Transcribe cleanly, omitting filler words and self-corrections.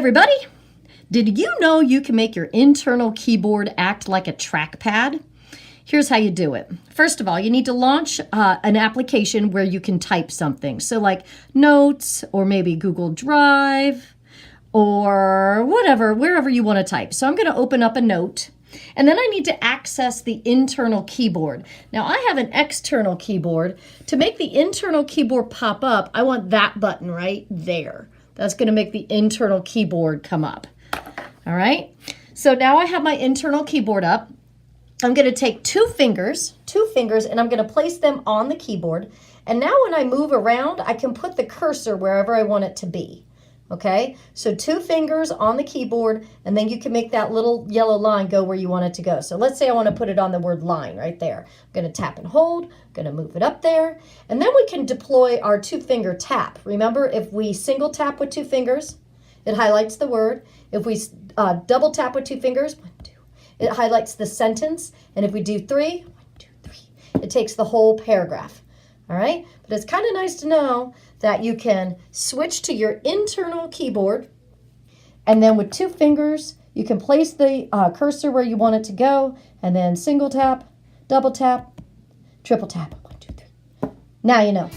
everybody! Did you know you can make your internal keyboard act like a trackpad? Here's how you do it. First of all, you need to launch an application where you can type something. So like Notes or maybe Google Drive or whatever, wherever you want to type. So I'm going to open up a note and then I need to access the internal keyboard. Now I have an external keyboard. To make the internal keyboard pop up, I want that button right there. That's going to make the internal keyboard come up. All right. So now I have my internal keyboard up. I'm going to take two fingers, and I'm going to place them on the keyboard. And now when I move around, I can put the cursor wherever I want it to be. Okay, so two fingers on the keyboard, and then you can make that little yellow line go where you want it to go. So let's say I want to put it on the word line right there. I'm going to tap and hold, going to move it up there, and then we can deploy our two-finger tap. Remember, if we single tap with two fingers, it highlights the word. If we double tap with two fingers, 1, 2, it highlights the sentence. And if we do 3, 1, 2, 3, it takes the whole paragraph. All right, but it's kind of nice to know that you can switch to your internal keyboard, and then with two fingers, you can place the cursor where you want it to go, and then single tap, double tap, triple tap, 1, 2, 3. Now you know.